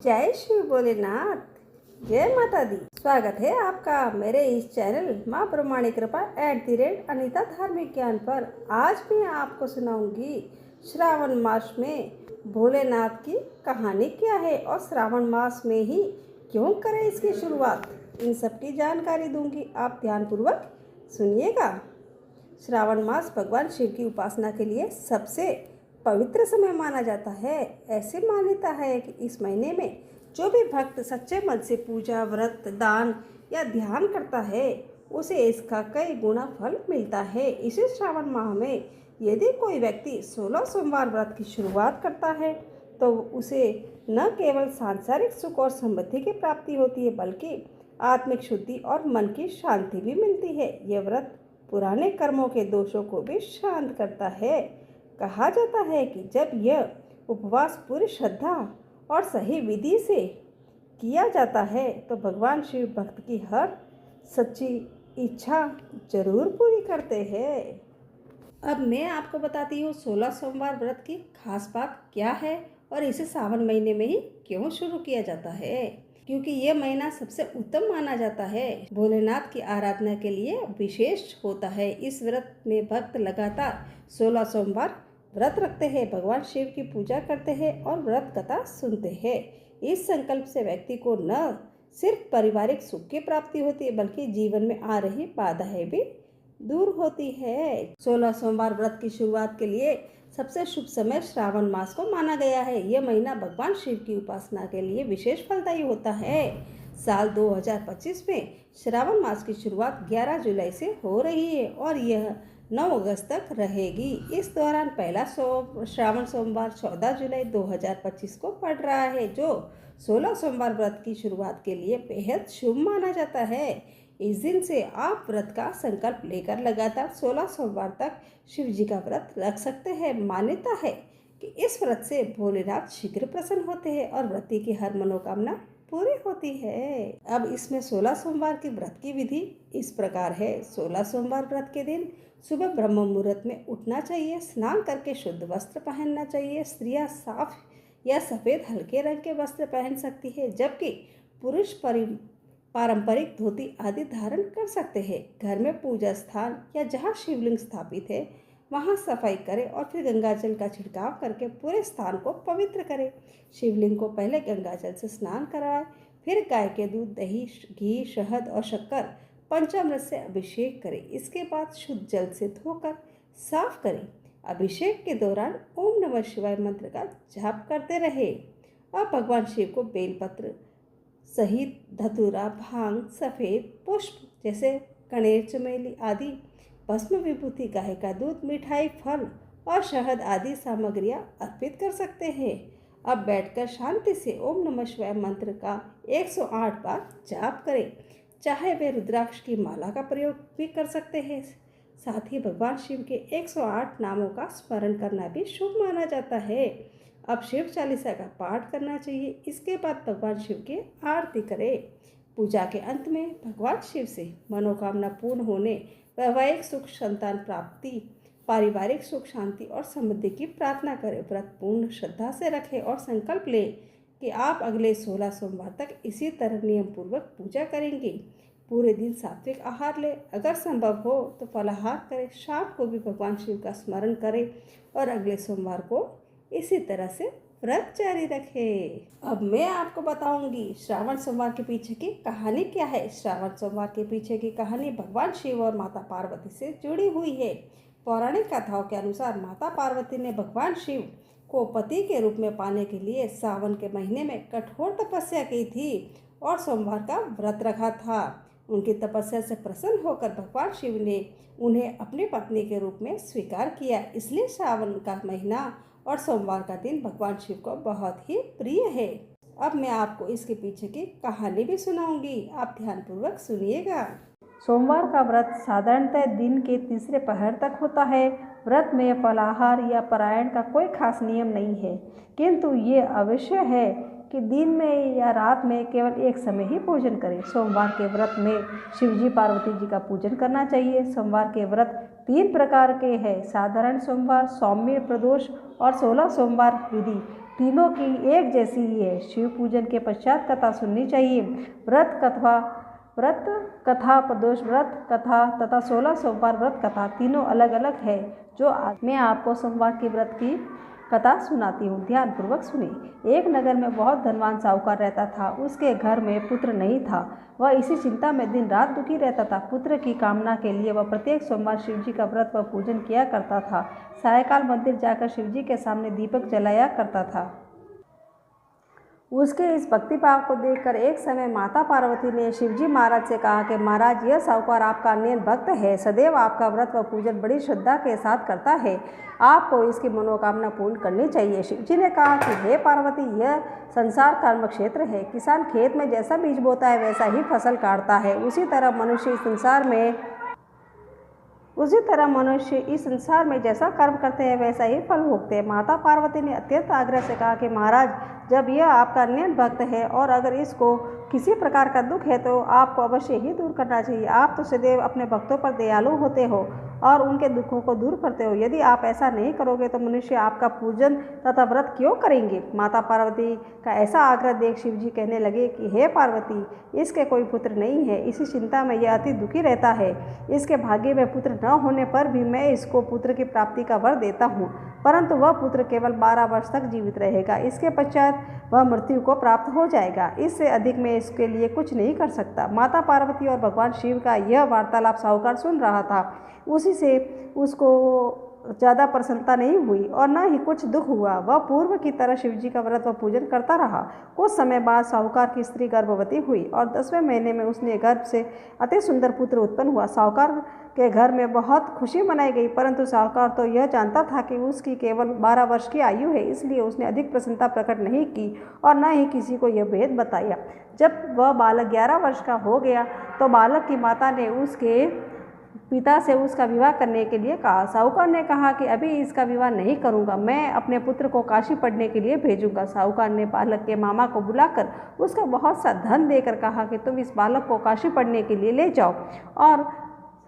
जय श्री भोलेनाथ, जय माता दी। स्वागत है आपका मेरे इस चैनल माँ प्रमाणिक कृपा @अनीता धार्मिक ज्ञान पर। आज मैं आपको सुनाऊंगी श्रावण मास में भोलेनाथ की कहानी क्या है और श्रावण मास में ही क्यों करें इसकी शुरुआत, इन सब की जानकारी दूंगी। आप ध्यानपूर्वक सुनिएगा। श्रावण मास भगवान शिव की उपासना के लिए सबसे पवित्र समय माना जाता है। ऐसी मान्यता है कि इस महीने में जो भी भक्त सच्चे मन से पूजा, व्रत, दान या ध्यान करता है उसे इसका कई गुना फल मिलता है। इसी श्रावण माह में यदि कोई व्यक्ति 16 सोमवार व्रत की शुरुआत करता है तो उसे न केवल सांसारिक सुख और समृद्धि की प्राप्ति होती है बल्कि आत्मिक शुद्धि और मन की शांति भी मिलती है। यह व्रत पुराने कर्मों के दोषों को भी शांत करता है। कहा जाता है कि जब यह उपवास पूरी श्रद्धा और सही विधि से किया जाता है तो भगवान शिव भक्त की हर सच्ची इच्छा जरूर पूरी करते हैं। अब मैं आपको बताती हूँ 16 सोमवार व्रत की खास बात क्या है और इसे सावन महीने में ही क्यों शुरू किया जाता है, क्योंकि यह महीना सबसे उत्तम माना जाता है। भोलेनाथ की आराधना के लिए विशेष होता है। इस व्रत में भक्त लगातार 16 सोमवार व्रत रखते हैं, भगवान शिव की पूजा करते हैं और व्रत कथा सुनते हैं। इस संकल्प से व्यक्ति को न सिर्फ पारिवारिक सुख की प्राप्ति होती है बल्कि जीवन में आ रही बाधाएं भी दूर होती है। 16 सोमवार व्रत की शुरुआत के लिए सबसे शुभ समय श्रावण मास को माना गया है। यह महीना भगवान शिव की उपासना के लिए विशेष फलदायी होता है। साल 2025 में श्रावण मास की शुरुआत 11 जुलाई से हो रही है और यह 9 अगस्त तक रहेगी। इस दौरान पहला श्रावण सोमवार 14 जुलाई 2025 को पड़ रहा है, जो 16 सोमवार व्रत की शुरुआत के लिए बेहद शुभ माना जाता है। इस दिन से आप व्रत का संकल्प लेकर लगातार 16 सोमवार तक शिव जी का व्रत रख सकते हैं। मान्यता है कि इस व्रत से भोलेनाथ शीघ्र प्रसन्न होते हैं और व्रती की हर मनोकामना पूरी होती है। अब इसमें 16 सोमवार के व्रत की विधि इस प्रकार है। 16 सोमवार व्रत के दिन सुबह ब्रह्म मुहूर्त में उठना चाहिए, स्नान करके शुद्ध वस्त्र पहनना चाहिए। स्त्रियां साफ या सफ़ेद हल्के रंग के वस्त्र पहन सकती है, जबकि पुरुष पारंपरिक धोती आदि धारण कर सकते हैं। घर में पूजा स्थान या जहाँ शिवलिंग स्थापित है वहाँ सफाई करें और फिर गंगाजल का छिड़काव करके पूरे स्थान को पवित्र करें। शिवलिंग को पहले गंगाजल से स्नान कराएं, फिर गाय के दूध, दही, घी, शहद और शक्कर पंचामृत से अभिषेक करें। इसके बाद शुद्ध जल से धोकर साफ करें। अभिषेक के दौरान ओम नमः शिवाय मंत्र का जाप करते रहे। अब भगवान शिव को बेलपत्र सहित धतूरा, भांग, सफ़ेद पुष्प जैसे कनेर, चमेली आदि, भस्म, विभूति, गाय का दूध, मिठाई, फल और शहद आदि सामग्रियां अर्पित कर सकते हैं। अब बैठकर शांति से ओम नमः शिवाय मंत्र का 108 बार जाप करें। चाहे वे रुद्राक्ष की माला का प्रयोग भी कर सकते हैं। साथ ही भगवान शिव के 108 नामों का स्मरण करना भी शुभ माना जाता है। अब शिव चालीसा का पाठ करना चाहिए। इसके बाद भगवान शिव की आरती करें। पूजा के अंत में भगवान शिव से मनोकामना पूर्ण होने, वैवाहिक सुख, संतान प्राप्ति, पारिवारिक सुख, शांति और समृद्धि की प्रार्थना करें। व्रत पूर्ण श्रद्धा से रखें और संकल्प लें कि आप अगले 16 सोमवार तक इसी तरह नियम पूर्वक पूजा करेंगे। पूरे दिन सात्विक आहार लें, अगर संभव हो तो फलाहार करें। शाम को भी भगवान शिव का स्मरण करें और अगले सोमवार को इसी तरह से व्रत जारी रखें। अब मैं आपको बताऊंगी श्रावण सोमवार के पीछे की कहानी क्या है। श्रावण सोमवार के पीछे की कहानी भगवान शिव और माता पार्वती से जुड़ी हुई है। पौराणिक कथाओं के अनुसार माता पार्वती ने भगवान शिव को पति के रूप में पाने के लिए सावन के महीने में कठोर तपस्या की थी और सोमवार का व्रत रखा था। उनकी तपस्या से प्रसन्न होकर भगवान शिव ने उन्हें अपनी पत्नी के रूप में स्वीकार किया। इसलिए श्रावण का महीना और सोमवार का दिन भगवान शिव को बहुत ही प्रिय है। अब मैं आपको इसके पीछे की कहानी भी सुनाऊंगी, आप ध्यानपूर्वक सुनिएगा। सोमवार का व्रत साधारणतः दिन के तीसरे पहर तक होता है। व्रत में फलाहार या पारायण का कोई खास नियम नहीं है, किंतु ये अवश्य है कि दिन में या रात में केवल एक समय ही पूजन करें। सोमवार के व्रत में शिवजी पार्वती जी का पूजन करना चाहिए। सोमवार के व्रत 3 प्रकार के हैं: साधारण सोमवार, सौम्य प्रदोष और 16 सोमवार विधि। तीनों की एक जैसी ही है। शिव पूजन के पश्चात कथा सुननी चाहिए। व्रत कथा, प्रदोष व्रत कथा तथा 16 सोमवार व्रत कथा तीनों अलग अलग है। जो मैं आपको सोमवार की व्रत की कथा सुनाती हूँ, ध्यानपूर्वक सुनिए। एक नगर में बहुत धनवान साहूकार रहता था। उसके घर में पुत्र नहीं था। वह इसी चिंता में दिन रात दुखी रहता था। पुत्र की कामना के लिए वह प्रत्येक सोमवार शिवजी का व्रत व पूजन किया करता था। सायंकाल मंदिर जाकर शिवजी के सामने दीपक जलाया करता था। उसके इस भक्तिभाव को देखकर एक समय माता पार्वती ने शिवजी महाराज से कहा कि महाराज, यह साहूकार आपका अनन्य भक्त है, सदैव आपका व्रत व पूजन बड़ी श्रद्धा के साथ करता है, आपको इसकी मनोकामना पूर्ण करनी चाहिए। शिवजी ने कहा कि हे पार्वती, यह संसार कर्म क्षेत्र है। किसान खेत में जैसा बीज बोता है वैसा ही फसल काटता है। उसी तरह मनुष्य इस संसार में जैसा कर्म करते हैं वैसा ही फल भोगते हैं। माता पार्वती ने अत्यंत आग्रह से कहा कि महाराज, जब यह आपका अनन्य भक्त है और अगर इसको किसी प्रकार का दुख है तो आपको अवश्य ही दूर करना चाहिए। आप तो सदैव अपने भक्तों पर दयालु होते हो और उनके दुखों को दूर करते हो। यदि आप ऐसा नहीं करोगे तो मनुष्य आपका पूजन तथा व्रत क्यों करेंगे। माता पार्वती का ऐसा आग्रह देख शिवजी कहने लगे कि हे पार्वती, इसके कोई पुत्र नहीं है। इसी चिंता में यह अति दुखी रहता है। इसके भाग्य में पुत्र न होने पर भी मैं इसको पुत्र की प्राप्ति का वर देता हूँ, परंतु वह पुत्र केवल 12 वर्ष तक जीवित रहेगा। इसके पश्चात वह मृत्यु को प्राप्त हो जाएगा। इससे अधिक मैं इसके लिए कुछ नहीं कर सकता। माता पार्वती और भगवान शिव का यह वार्तालाप साहूकार सुन रहा था। उसी से उसको ज़्यादा प्रसन्नता नहीं हुई और न ही कुछ दुख हुआ। वह पूर्व की तरह शिवजी का व्रत व पूजन करता रहा। कुछ समय बाद साहूकार की स्त्री गर्भवती हुई और 10वें महीने में उसने गर्भ से अति सुंदर पुत्र उत्पन्न हुआ। साहूकार के घर में बहुत खुशी मनाई गई, परंतु साहूकार तो यह जानता था कि उसकी केवल 12 वर्ष की आयु है, इसलिए उसने अधिक प्रसन्नता प्रकट नहीं की और न ही किसी को यह भेद बताया। जब वह बालक 11 वर्ष का हो गया तो बालक की माता ने उसके पिता से उसका विवाह करने के लिए कहा। साहूकार ने कहा कि अभी इसका विवाह नहीं करूंगा, मैं अपने पुत्र को काशी पढ़ने के लिए भेजूंगा। साहूकार ने बालक के मामा को बुलाकर उसका बहुत सा धन देकर कहा कि तुम इस बालक को काशी पढ़ने के लिए ले जाओ और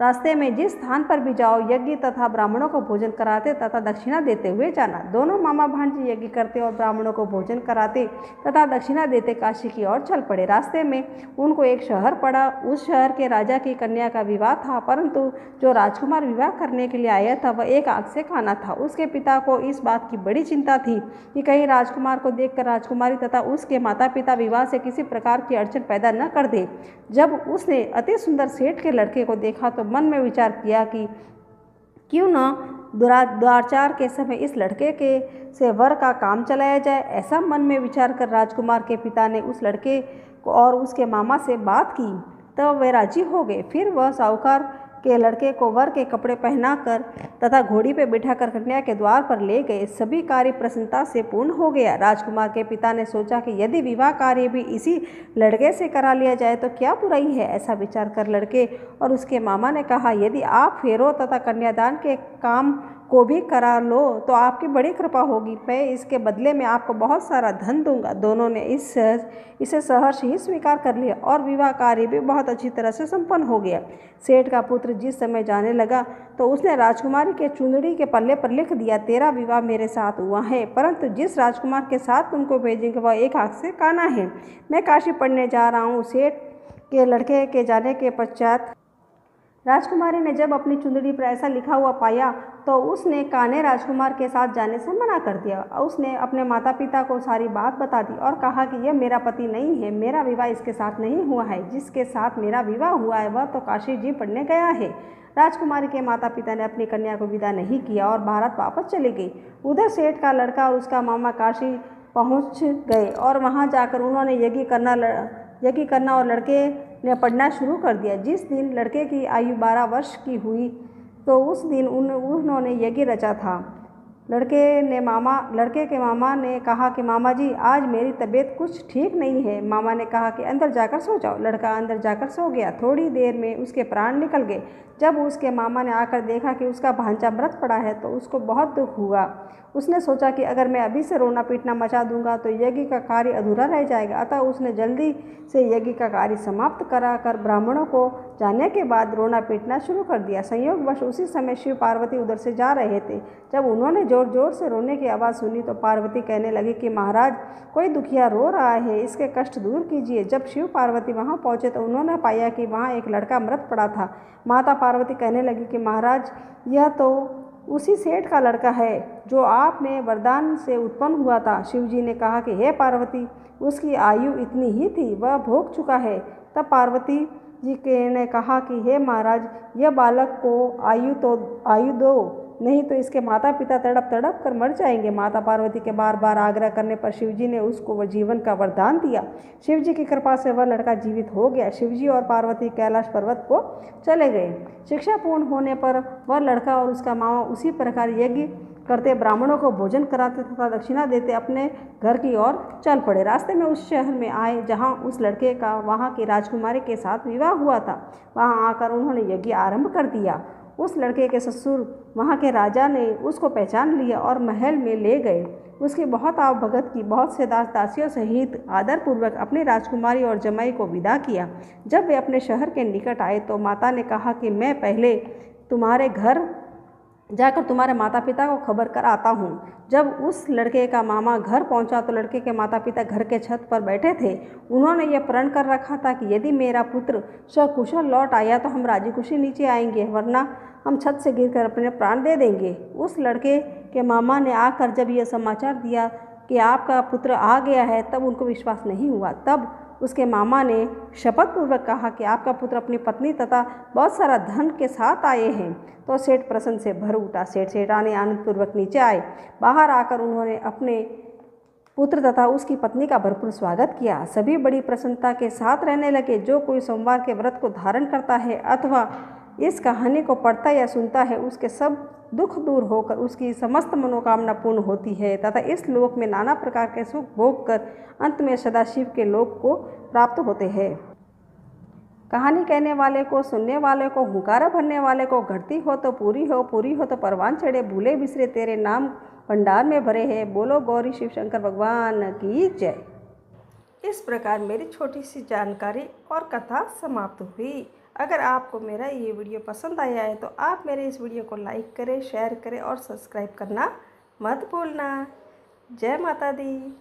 रास्ते में जिस स्थान पर भी जाओ यज्ञ तथा ब्राह्मणों को भोजन कराते तथा दक्षिणा देते हुए जाना। दोनों मामा भांजी यज्ञ करते और ब्राह्मणों को भोजन कराते तथा दक्षिणा देते काशी की ओर चल पड़े। रास्ते में उनको एक शहर पड़ा। उस शहर के राजा की कन्या का विवाह था, परंतु जो राजकुमार विवाह करने के लिए आया था वह एक आंख से काना था। उसके पिता को इस बात की बड़ी चिंता थी कि कहीं राजकुमार को देखकर राजकुमारी तथा उसके माता पिता विवाह से किसी प्रकार की अड़चन पैदा न कर दे। जब उसने अति सुंदर सेठ के लड़के को देखा तो मन में विचार किया कि क्यों न द्वारचार के समय इस लड़के के से वर का काम चलाया जाए। ऐसा मन में विचार कर राजकुमार के पिता ने उस लड़के को और उसके मामा से बात की, तब वे राजी हो गए। फिर वह साहूकार के लड़के को वर के कपड़े पहनाकर तथा घोड़ी पर बिठाकर कन्या के द्वार पर ले गए। सभी कार्य प्रसन्नता से पूर्ण हो गया। राजकुमार के पिता ने सोचा कि यदि विवाह कार्य भी इसी लड़के से करा लिया जाए तो क्या बुराई है। ऐसा विचार कर लड़के और उसके मामा ने कहा, यदि आप फेरों तथा कन्यादान के काम को भी करा लो तो आपकी बड़ी कृपा होगी। मैं इसके बदले में आपको बहुत सारा धन दूंगा। दोनों ने इसे सहर्ष ही स्वीकार कर लिया और विवाह कार्य भी बहुत अच्छी तरह से संपन्न हो गया। सेठ का पुत्र जिस समय जाने लगा तो उसने राजकुमारी के चुंदड़ी के पल्ले पर लिख दिया, तेरा विवाह मेरे साथ हुआ है, परंतु जिस राजकुमार के साथ तुमको भेजेंगे वह एक आंख से काना है। मैं काशी पढ़ने जा रहा हूँ। सेठ के लड़के के जाने के पश्चात राजकुमारी ने जब अपनी चुंदड़ी पर ऐसा लिखा हुआ पाया तो उसने काने राजकुमार के साथ जाने से मना कर दिया। उसने अपने माता पिता को सारी बात बता दी और कहा कि यह मेरा पति नहीं है, मेरा विवाह इसके साथ नहीं हुआ है। जिसके साथ मेरा विवाह हुआ है वह तो काशी जी पढ़ने गया है। राजकुमारी के माता पिता ने अपनी कन्या को विदा नहीं किया और भारत वापस चली गई। उधर सेठ का लड़का और उसका मामा काशी पहुँच गए और वहाँ जाकर उन्होंने यज्ञ करना और लड़के ने पढ़ना शुरू कर दिया। जिस दिन लड़के की आयु 12 वर्ष की हुई तो उस दिन उन्होंने यज्ञ रचा था। लड़के के मामा ने कहा कि मामा जी, आज मेरी तबीयत कुछ ठीक नहीं है। मामा ने कहा कि अंदर जाकर सो जाओ। लड़का अंदर जाकर सो गया। थोड़ी देर में उसके प्राण निकल गए। जब उसके मामा ने आकर देखा कि उसका भांजा मृत पड़ा है तो उसको बहुत दुख हुआ। उसने सोचा कि अगर मैं अभी से रोना पीटना मचा दूंगा तो यज्ञ का कार्य अधूरा रह जाएगा। अतः उसने जल्दी से यज्ञ का कार्य समाप्त कराकर ब्राह्मणों को जाने के बाद रोना पीटना शुरू कर दिया। संयोगवश उसी समय शिव पार्वती उधर से जा रहे थे। जब उन्होंने जो ज़ोर ज़ोर से रोने की आवाज़ सुनी तो पार्वती कहने लगी कि महाराज, कोई दुखिया रो रहा है, इसके कष्ट दूर कीजिए। जब शिव पार्वती वहाँ पहुँचे तो उन्होंने पाया कि वहाँ एक लड़का मृत पड़ा था। माता पार्वती कहने लगी कि महाराज, यह तो उसी सेठ का लड़का है जो आप में वरदान से उत्पन्न हुआ था। शिवजी ने कहा कि हे पार्वती, उसकी आयु इतनी ही थी, वह भोग चुका है। तब पार्वती जी ने कहा कि हे महाराज, यह बालक को आयु दो, नहीं तो इसके माता पिता तड़प तड़प कर मर जाएंगे। माता पार्वती के बार बार आग्रह करने पर शिवजी ने उसको वह जीवन का वरदान दिया। शिवजी की कृपा से वह लड़का जीवित हो गया। शिवजी और पार्वती कैलाश पर्वत को चले गए। शिक्षा पूर्ण होने पर वह लड़का और उसका मामा उसी प्रकार यज्ञ करते, ब्राह्मणों को भोजन कराते तथा दक्षिणा देते अपने घर की ओर चल पड़े। रास्ते में उस शहर में आए जहाँ उस लड़के का वहाँ की राजकुमारी के साथ विवाह हुआ था। वहाँ आकर उन्होंने यज्ञ आरंभ कर दिया। उस लड़के के ससुर वहाँ के राजा ने उसको पहचान लिया और महल में ले गए। उसकी बहुत आवभगत की, बहुत से दास दासियों सहित आदरपूर्वक अपनी राजकुमारी और जमाई को विदा किया। जब वे अपने शहर के निकट आए तो माता ने कहा कि मैं पहले तुम्हारे घर जाकर तुम्हारे माता पिता को खबर कर आता हूँ। जब उस लड़के का मामा घर पहुँचा तो लड़के के माता पिता घर के छत पर बैठे थे। उन्होंने यह प्रण कर रखा था कि यदि मेरा पुत्र सकुशल लौट आया तो हम राजी खुशी नीचे आएंगे, वरना हम छत से गिरकर अपने प्राण दे देंगे। उस लड़के के मामा ने आकर जब यह समाचार दिया कि आपका पुत्र आ गया है, तब उनको विश्वास नहीं हुआ। तब उसके मामा ने शपथ पूर्वक कहा कि आपका पुत्र अपनी पत्नी तथा बहुत सारा धन के साथ आए हैं। तो सेठ प्रसन्न से भर उठा। सेठानी आनंद पूर्वक नीचे आए। बाहर आकर उन्होंने अपने पुत्र तथा उसकी पत्नी का भरपूर स्वागत किया। सभी बड़ी प्रसन्नता के साथ रहने लगे। जो कोई सोमवार के व्रत को धारण करता है अथवा इस कहानी को पढ़ता या सुनता है, उसके सब दुख दूर होकर उसकी समस्त मनोकामना पूर्ण होती है तथा इस लोक में नाना प्रकार के सुख भोग कर अंत में सदाशिव के लोक को प्राप्त होते हैं। कहानी कहने वाले को, सुनने वाले को, हुंकारा भरने वाले को, घटती हो तो पूरी हो, पूरी हो तो परवान चढ़े, भूले बिसरे तेरे नाम भंडार में भरे हैं। बोलो गौरी शिव शंकर भगवान की जय। इस प्रकार मेरी छोटी सी जानकारी और कथा समाप्त हुई। अगर आपको मेरा ये वीडियो पसंद आया है तो आप मेरे इस वीडियो को लाइक करें, शेयर करें और सब्सक्राइब करना मत भूलना। जय माता दी।